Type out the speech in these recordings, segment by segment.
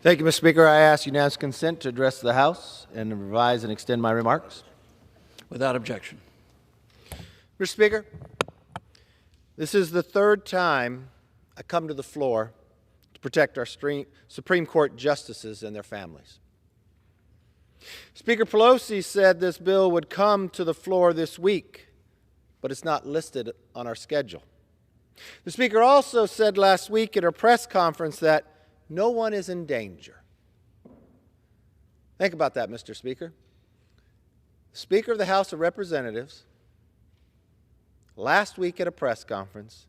Thank you, Mr. Speaker. I ask unanimous consent to address the House and to revise and extend my remarks. Without objection. Mr. Speaker, this is the third time I come to the floor to protect our Supreme Court justices and their families. Speaker Pelosi said this bill would come to the floor this week, but it's not listed on our schedule. The Speaker also said last week at her press conference that no one is in danger. Think about that, Mr. Speaker. The Speaker of the House of Representatives, last week at a press conference,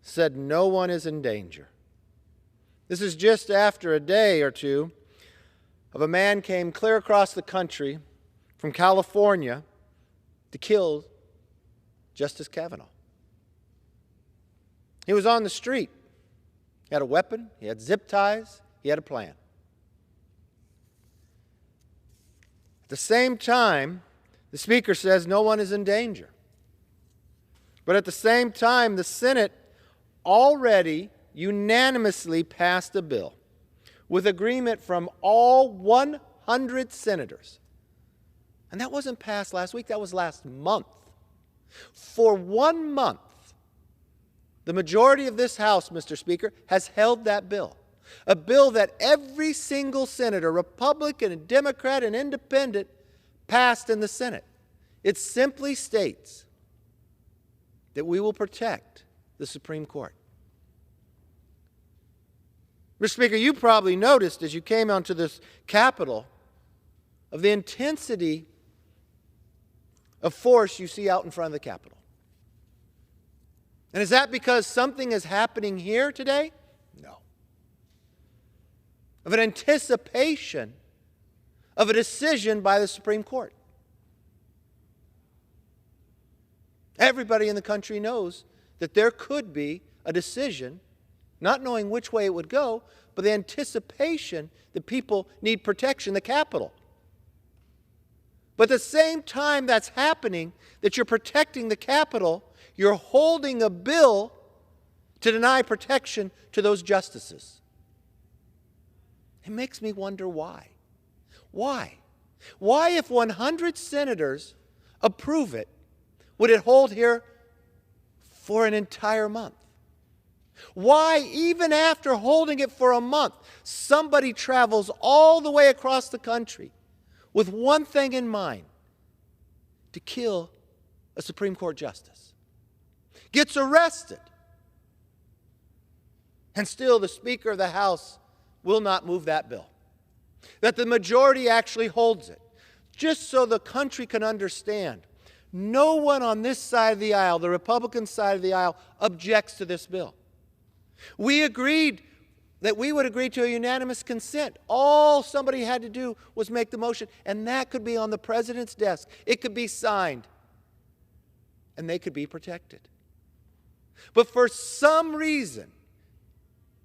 said no one is in danger. This is just after a day or two of a man came clear across the country from California to kill Justice Kavanaugh. He was on the street. He had a weapon, he had zip ties, he had a plan. At the same time, the Speaker says no one is in danger. But at the same time, the Senate already unanimously passed a bill with agreement from all 100 senators. And that wasn't passed last week, that was last month. For 1 month, the majority of this House, Mr. Speaker, has held that bill. A bill that every single senator, Republican and Democrat and Independent, passed in the Senate. It simply states that we will protect the Supreme Court. Mr. Speaker, you probably noticed as you came onto this Capitol of the intensity of force you see out in front of the Capitol. And is that because something is happening here today? No. Of an anticipation of a decision by the Supreme Court. Everybody in the country knows that there could be a decision, not knowing which way it would go, but the anticipation that people need protection, the Capitol. But at the same time that's happening, that you're protecting the Capitol, you're holding a bill to deny protection to those justices. It makes me wonder why. Why? Why, if 100 senators approve it, would it hold here for an entire month? Why, even after holding it for a month, somebody travels all the way across the country with one thing in mind: to kill a Supreme Court justice, gets arrested, and still the Speaker of the House will not move that bill? That the majority actually holds it. Just so the country can understand, no one on this side of the aisle, the Republican side of the aisle, objects to this bill. We agreed that we would agree to a unanimous consent. All somebody had to do was make the motion, and that could be on the President's desk. It could be signed, and they could be protected. But for some reason,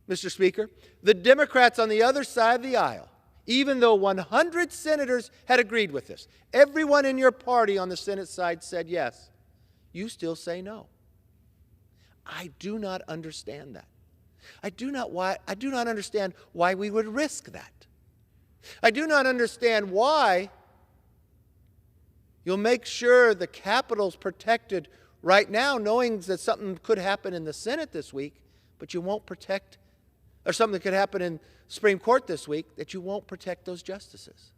Mr. Speaker, the Democrats on the other side of the aisle, even though 100 senators had agreed with this, everyone in your party on the Senate side said yes, you still say no. I do not understand that. I do not understand why we would risk that. I do not understand why you'll make sure the Capitol's protected right now, knowing that something could happen in the Senate this week, but you won't protect, or something could happen in Supreme Court this week, that you won't protect those justices.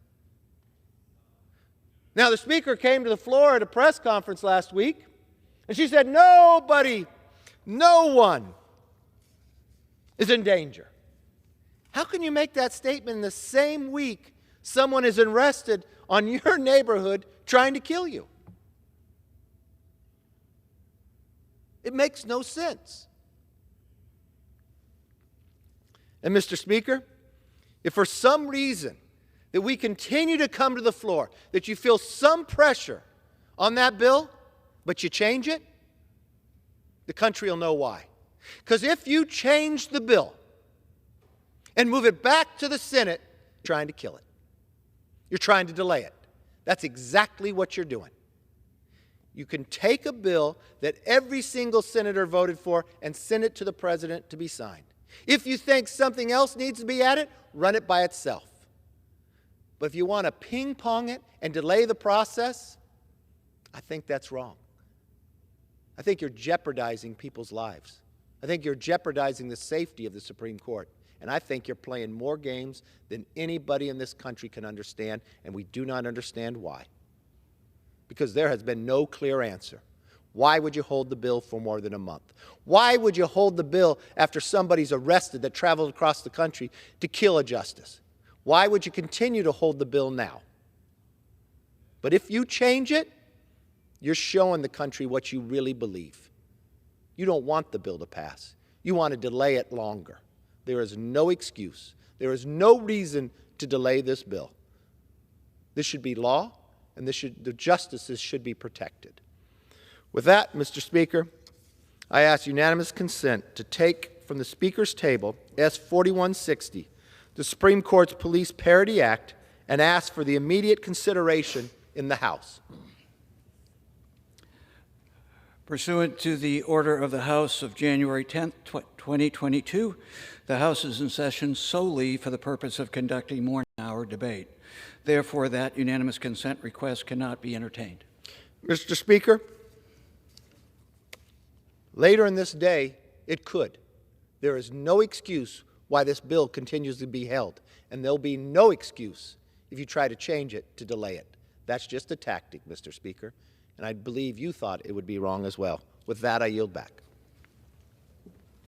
Now, the Speaker came to the floor at a press conference last week, and she said, nobody, no one is in danger. How can you make that statement in the same week someone is arrested on your neighborhood trying to kill you? It makes no sense. And Mr. Speaker, if for some reason that we continue to come to the floor, that you feel some pressure on that bill, but you change it, the country will know why. Because if you change the bill and move it back to the Senate, you're trying to kill it. You're trying to delay it. That's exactly what you're doing. You can take a bill that every single senator voted for and send it to the President to be signed. If you think something else needs to be added, run it by itself. But if you want to ping-pong it and delay the process, I think that's wrong. I think you're jeopardizing people's lives. I think you're jeopardizing the safety of the Supreme Court. And I think you're playing more games than anybody in this country can understand, and we do not understand why. Because there has been no clear answer. Why would you hold the bill for more than a month? Why would you hold the bill after somebody's arrested that traveled across the country to kill a justice? Why would you continue to hold the bill now? But if you change it, you're showing the country what you really believe. You don't want the bill to pass. You want to delay it longer. There is no excuse. There is no reason to delay this bill. This should be law, and the justices should be protected. With that, Mr. Speaker, I ask unanimous consent to take from the Speaker's table S. 4160, the Supreme Court's Police Parity Act, and ask for the immediate consideration in the House. Pursuant to the order of the House of January 10, 2022, the House is in session solely for the purpose of conducting morning hour debate. Therefore, that unanimous consent request cannot be entertained. Mr. Speaker, later in this day, it could. There is no excuse why this bill continues to be held, and there'll be no excuse if you try to change it to delay it. That's just a tactic, Mr. Speaker, and I believe you thought it would be wrong as well. With that, I yield back.